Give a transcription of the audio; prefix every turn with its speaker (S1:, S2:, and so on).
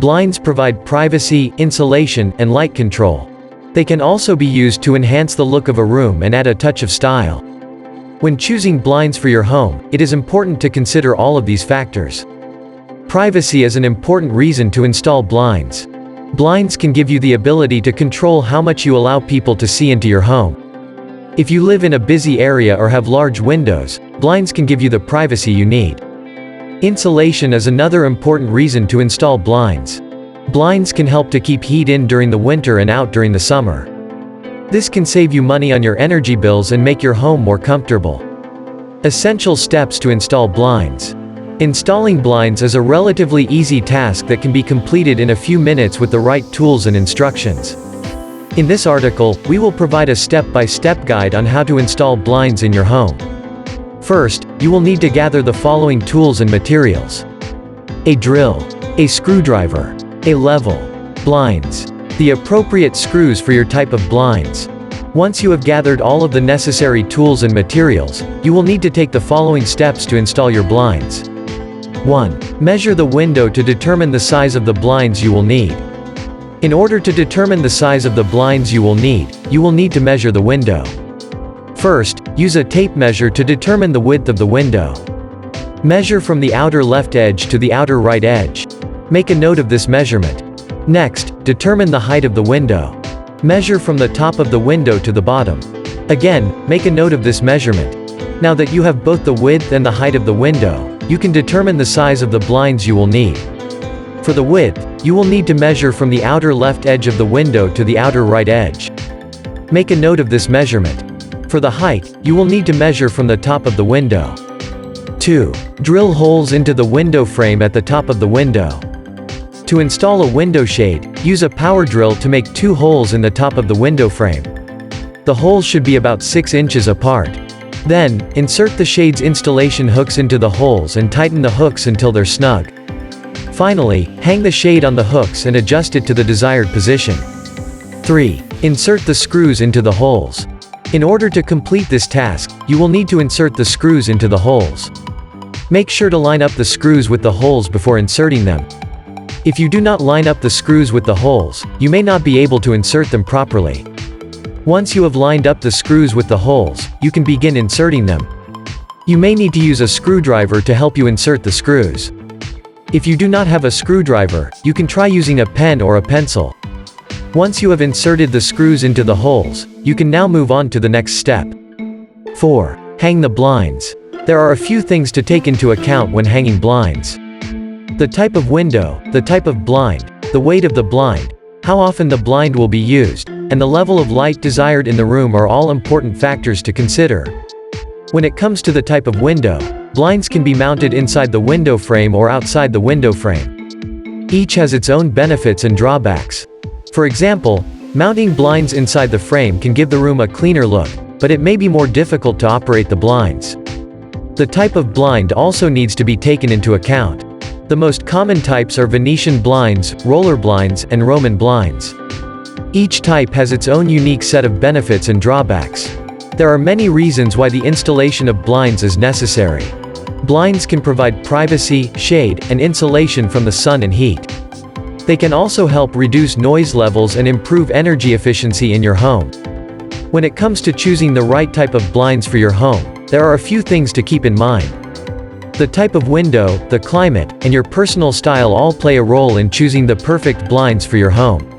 S1: Blinds provide privacy, insulation, and light control. They can also be used to enhance the look of a room and add a touch of style. When choosing blinds for your home, it is important to consider all of these factors. Privacy is an important reason to install blinds. Blinds can give you the ability to control how much you allow people to see into your home. If you live in a busy area or have large windows, blinds can give you the privacy you need. Insulation is another important reason to install blinds. Blinds can help to keep heat in during the winter and out during the summer. This can save you money on your energy bills and make your home more comfortable. Essential steps to install blinds. Installing blinds is a relatively easy task that can be completed in a few minutes with the right tools and instructions. In this article, we will provide a step-by-step guide on how to install blinds in your home. First, you will need to gather the following tools and materials: a drill, a screwdriver, a level, blinds, the appropriate screws for your type of blinds. Once you have gathered all of the necessary tools and materials, you will need to take the following steps to install your blinds. 1. Measure the window to determine the size of the blinds you will need. In order to determine the size of the blinds you will need to measure the window. First, use a tape measure to determine the width of the window. Measure from the outer left edge to the outer right edge. Make a note of this measurement. Next, determine the height of the window. Measure from the top of the window to the bottom. Again, make a note of this measurement. Now that you have both the width and the height of the window, you can determine the size of the blinds you will need. For the width, you will need to measure from the outer left edge of the window to the outer right edge. Make a note of this measurement. For the height, you will need to measure from the top of the window. 2. Drill holes into the window frame at the top of the window. To install a window shade, use a power drill to make 2 holes in the top of the window frame. The holes should be about 6 inches apart. Then, insert the shade's installation hooks into the holes and tighten the hooks until they're snug. Finally, hang the shade on the hooks and adjust it to the desired position. 3. Insert the screws into the holes. In order to complete this task, you will need to insert the screws into the holes. Make sure to line up the screws with the holes before inserting them. If you do not line up the screws with the holes, you may not be able to insert them properly. Once you have lined up the screws with the holes, you can begin inserting them. You may need to use a screwdriver to help you insert the screws. If you do not have a screwdriver, you can try using a pen or a pencil. Once you have inserted the screws into the holes, you can now move on to the next step. 4. Hang the blinds. There are a few things to take into account when hanging blinds. The type of window, the type of blind, the weight of the blind, how often the blind will be used, and the level of light desired in the room are all important factors to consider. When it comes to the type of window, blinds can be mounted inside the window frame or outside the window frame. Each has its own benefits and drawbacks. For example, mounting blinds inside the frame can give the room a cleaner look, but it may be more difficult to operate the blinds. The type of blind also needs to be taken into account. The most common types are Venetian blinds, roller blinds, and Roman blinds. Each type has its own unique set of benefits and drawbacks. There are many reasons why the installation of blinds is necessary. Blinds can provide privacy, shade, and insulation from the sun and heat. They can also help reduce noise levels and improve energy efficiency in your home. When it comes to choosing the right type of blinds for your home, there are a few things to keep in mind. The type of window, the climate, and your personal style all play a role in choosing the perfect blinds for your home.